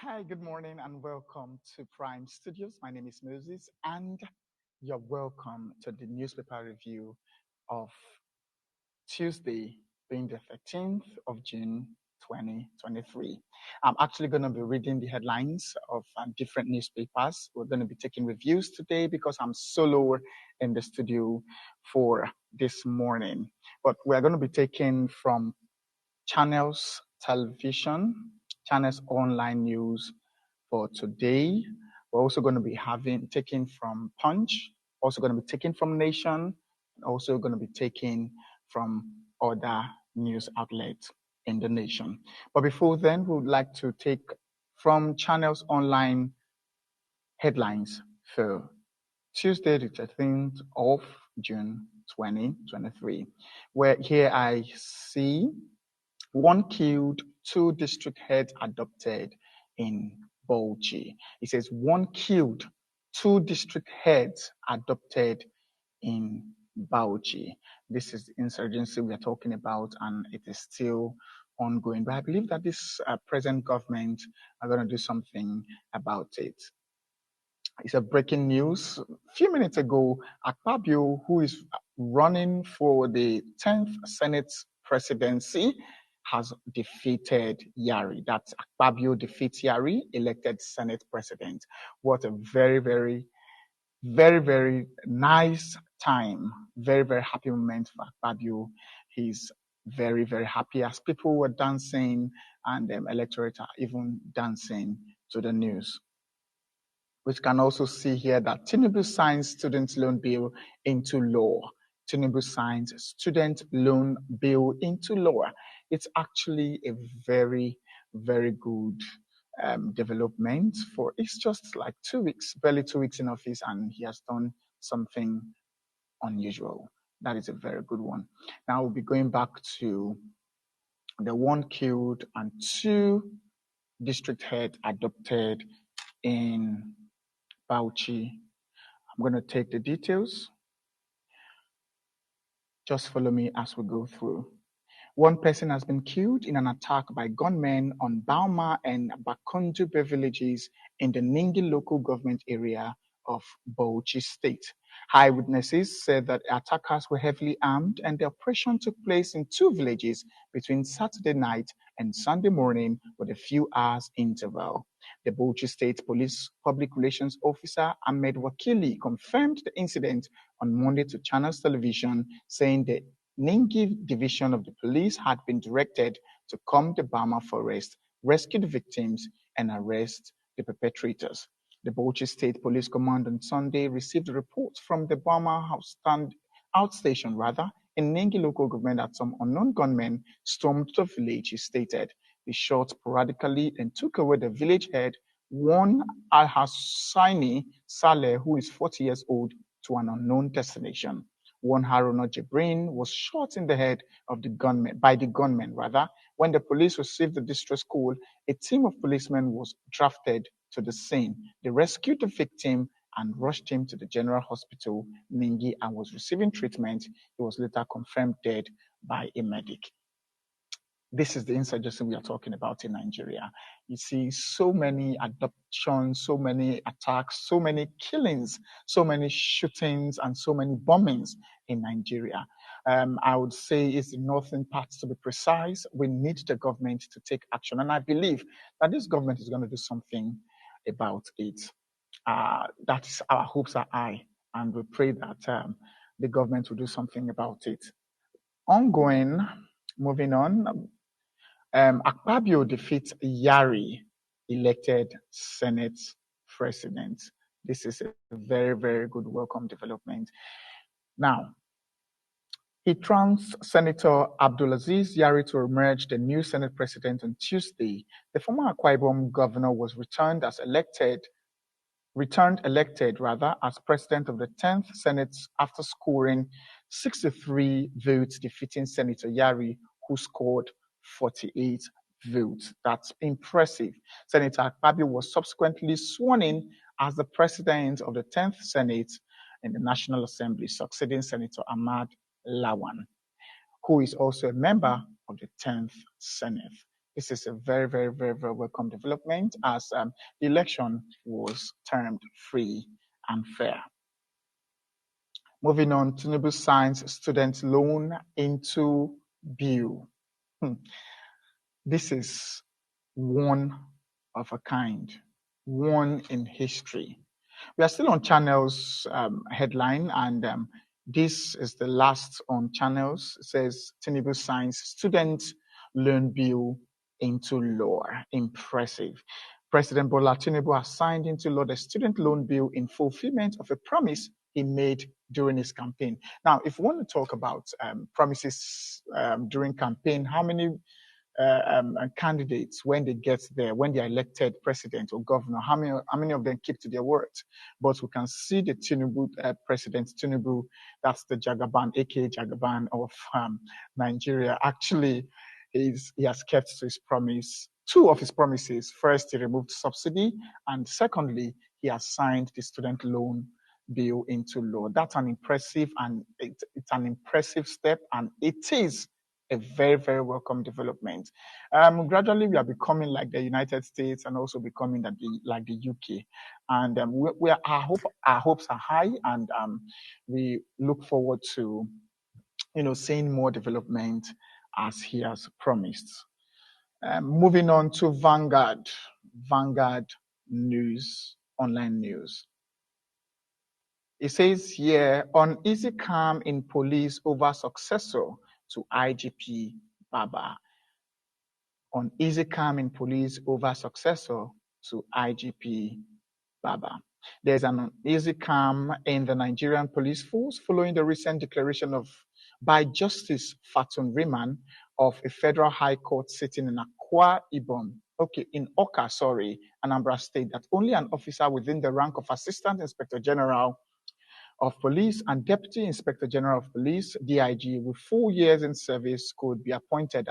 Hi, good morning, and welcome to Prime Studios. My name is Moses, and you're welcome to the newspaper review of Tuesday, being the 13th of June, 2023. I'm actually going to be reading the headlines of different newspapers. We're going to be taking reviews today because I'm solo in the studio for this morning. But we're going to be taking from Channels Television, Channels Online News for today. We're also going to be taking from Punch, also going to be taking from Nation, and also going to be taking from other news outlets in the nation. But before then, we would like to take from Channels Online headlines for Tuesday, the 13th of June, 2023, where here I see one killed, two district heads adopted in Bauchi. It says one killed, two district heads adopted in Bauchi. This is the insurgency we are talking about, and it is still ongoing. But I believe that this present government are going to do something about it. It's a breaking news. A few minutes ago, Akpabio, who is running for the 10th Senate presidency, has defeated Yari. That's Akpabio defeats Yari, elected Senate president. What a very nice time. Very happy moment for Akpabio. He's very happy as people were dancing and the electorate are even dancing to the news. We can also see here that Tinubu signs student loan bill into law. Tinubu signs student loan bill into law. It's actually a very good development for, it's just like 2 weeks, barely 2 weeks in office, and he has done something unusual. That is a very good one. Now we'll be going back to the one killed and two district head adopted in Bauchi. I'm going to take the details. Just follow me as we go through. One person has been killed in an attack by gunmen on Bauma and Bakondube villages in the Ningi local government area of Bauchi State. Eyewitnesses said that attackers were heavily armed and the operation took place in two villages between Saturday night and Sunday morning with a few hours interval. The Bauchi State Police Public Relations Officer Ahmed Wakili confirmed the incident on Monday to Channels Television, saying the Ningi division of the police had been directed to come to Bama Forest, rescue the victims, and arrest the perpetrators. The Bauchi State Police Command on Sunday received a report from the Bama outstation in Ningi local government that some unknown gunmen stormed the village, he stated. They shot sporadically and took away the village head, one Al-Hassaini Saleh, who is 40 years old, to an unknown destination. One Haruna Jibrin was shot in the head by the gunman. When the police received the distress call, a team of policemen was drafted to the scene. They rescued the victim and rushed him to the General Hospital, Ningi, and was receiving treatment. He was later confirmed dead by a medic. This is the insurgency we are talking about in Nigeria. You see so many adoptions, so many attacks, so many killings, so many shootings, and so many bombings in Nigeria. I would say it's the northern parts to be precise. We need the government to take action. And I believe that this government is going to do something about it. That's our hopes are high. And we pray that the government will do something about it. Ongoing, moving on, Akpabio defeats Yari, elected Senate president. This is a very good welcome development. Now, he trounced Senator Abdulaziz Yari to emerge the new Senate president on Tuesday. The former Akwa Ibom governor was returned elected as president of the 10th Senate after scoring 63 votes, defeating Senator Yari, who scored 48 votes. That's impressive. Senator Akpabio was subsequently sworn in as the president of the 10th Senate in the National Assembly, succeeding Senator Ahmad Lawan, who is also a member of the 10th Senate. This is a very, very, very, very welcome development as the election was termed free and fair. Moving on, Tinubu signs student loan into bill. This is one of a kind, one in history. We are still on Channel's headline, and this is the last on Channel's. It says Tinubu signs student loan bill into law. Impressive. President Bola Tinubu has signed into law the student loan bill in fulfillment of a promise he made during his campaign. Now, if we want to talk about promises during campaign, how many candidates, when they get there, when they are elected president or governor, how many of them keep to their words? But we can see the Tinubu, President Tinubu, that's the Jagaban, aka Jagaban of Nigeria. Actually, he has kept to his promise, two of his promises. First, he removed subsidy, and secondly, he has signed the student loan bill into law. That's an impressive and it's an impressive step, and it is a very, very welcome development. Gradually, we are becoming like the United States and also becoming like the UK. And our hopes are high, and we look forward to, seeing more development as he has promised. Moving on to Vanguard News, online news. It says here, uneasy calm in police over successor to IGP Baba. Uneasy calm in police over successor to IGP Baba. There's an uneasy calm in the Nigerian police force following the recent declaration by Justice Fatun Riman of a federal high court sitting in Awka, Anambra State, that only an officer within the rank of Assistant Inspector General of Police and Deputy Inspector General of Police, DIG, with 4 years in service could be appointed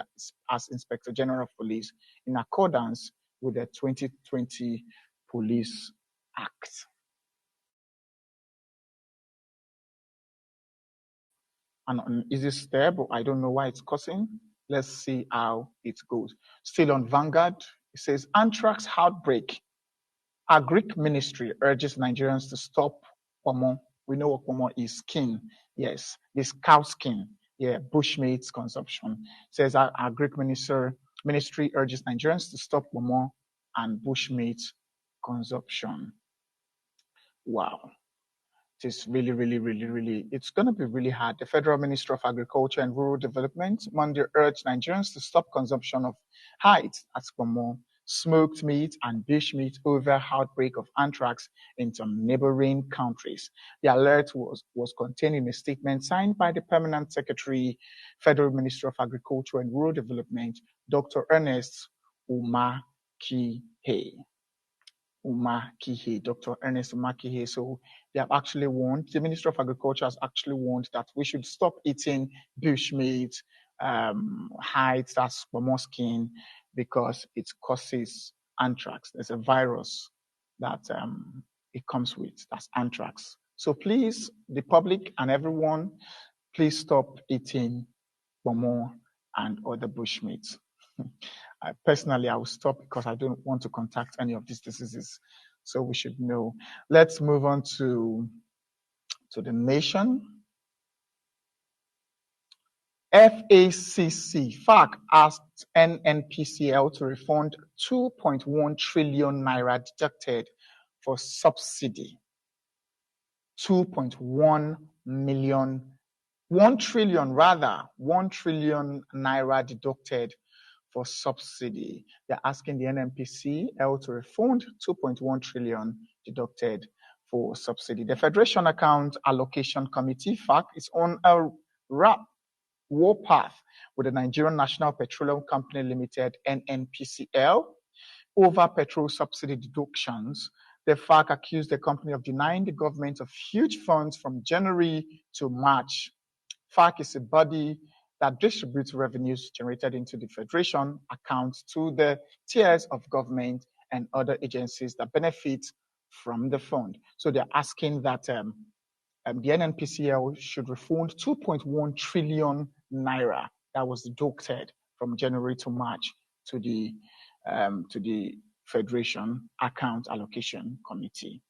as Inspector General of Police in accordance with the 2020 Police Act. An uneasy step, but I don't know why it's causing. Let's see how it goes. Still on Vanguard, it says anthrax outbreak. Our Greek ministry urges Nigerians to stop pomo. We know what pomo is, skin. Yes, this cow skin. Yeah, bushmeat consumption. It says our Greek ministry urges Nigerians to stop pomo and bushmeat consumption. Wow. It is really, really, really, really, it's going to be really hard. The Federal Minister of Agriculture and Rural Development Monday urged Nigerians to stop consumption of hides at pomo, smoked meat, and bushmeat over outbreak of anthrax in some neighboring countries. The alert was contained in a statement signed by the Permanent Secretary, Federal Minister of Agriculture and Rural Development, Dr. Ernest Umakihe. Dr. Ernest Umakihe. So they have actually warned, the Minister of Agriculture has actually warned that we should stop eating bushmeat, hides, that's pomo skin, because it causes anthrax. There's a virus that it comes with, that's anthrax. So please, the public and everyone, please stop eating pomo and other bushmeat. Personally, I will stop because I don't want to contact any of these diseases. So we should know. Let's move on to the nation. FAC asked NNPCL to refund 2.1 trillion naira deducted for subsidy. 1 trillion naira deducted for subsidy. They're asking the NNPCL to refund 2.1 trillion deducted for subsidy. The Federation Account Allocation Committee, FAC, is on a warpath with the Nigerian National Petroleum Company Limited, NNPCL, over petrol subsidy deductions. The FAC accused the company of denying the government of huge funds from January to March. FAC is a body that distributes revenues generated into the Federation accounts to the tiers of government and other agencies that benefit from the fund. So they're asking that the NNPCL should refund 2.1 trillion naira that was deducted from January to March to the Federation Account Allocation Committee.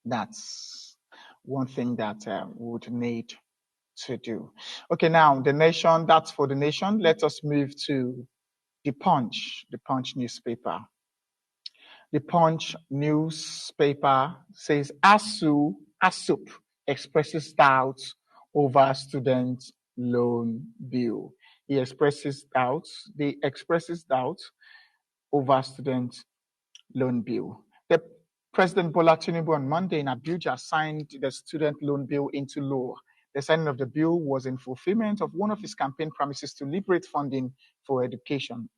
That's one thing that we would need to do. Okay, now the Nation, that's for the Nation. Let us move to the Punch newspaper. The Punch newspaper says ASUP expresses doubts over student loan bill. They expresses doubts over student loan bill. The President Bola Tinubu on Monday in Abuja signed the student loan bill into law. The signing of the bill was in fulfillment of one of his campaign promises to liberate funding for education.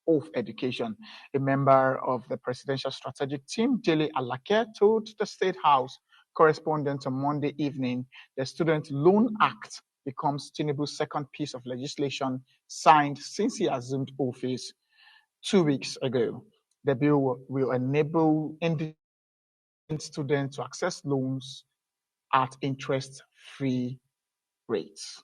A member of the presidential strategic team, Dele Alake, told the State House correspondent on Monday evening the Student Loan Act becomes Tinubu's second piece of legislation signed since he assumed office 2 weeks ago. The bill will enable indigent students to access loans at interest-free rates.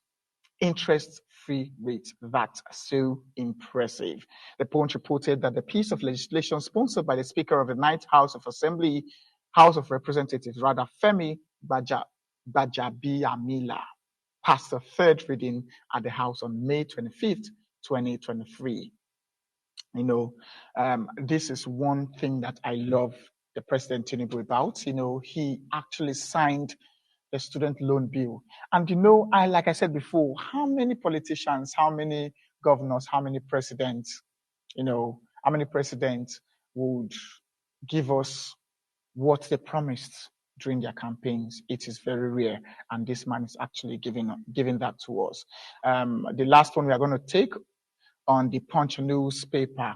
Interest-free rates. That's so impressive. The Punch reported that the piece of legislation sponsored by the Speaker of the Ninth House of Representatives, Femi Gbajabiamila, passed the third reading at the House on May 25th, 2023. This is one thing that I love the President Tinubu about. He actually signed the student loan bill. And like I said before, how many politicians, how many governors, how many presidents would give us what they promised during their campaigns? It is very rare, and this man is actually giving that to us. The last one we are going to take on the Punch newspaper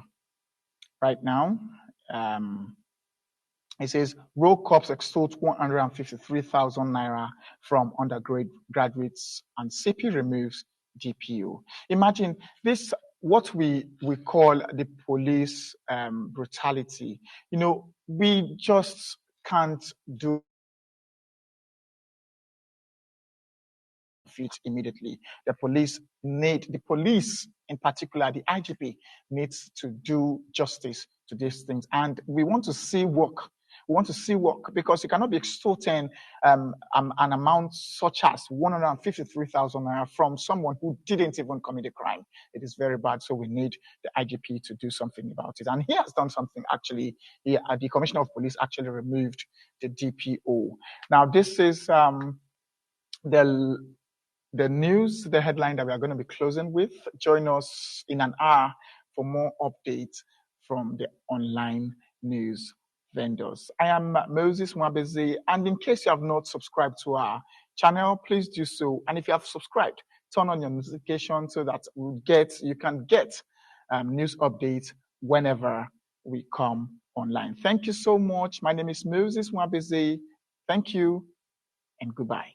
right now. It says, Roll Corps extort 153,000 naira from undergraduates and CP removes DPO. Imagine this, what we call the police brutality. We just can't do it immediately. The police in particular, the IGP needs to do justice to these things. And we want to see work. We want to see work because you cannot be extorting an amount such as 153,000 naira from someone who didn't even commit a crime. It is very bad. So we need the IGP to do something about it. And he has done something actually. The Commissioner of Police actually removed the DPO. Now, this is the news, the headline that we are going to be closing with. Join us in an hour for more updates from the online news vendors. I am Moses Mwabeze, and in case you have not subscribed to our channel, please do so. And if you have subscribed, turn on your notification so that you can get news updates whenever we come online. Thank you so much. My name is Moses Mwabeze. Thank you and goodbye.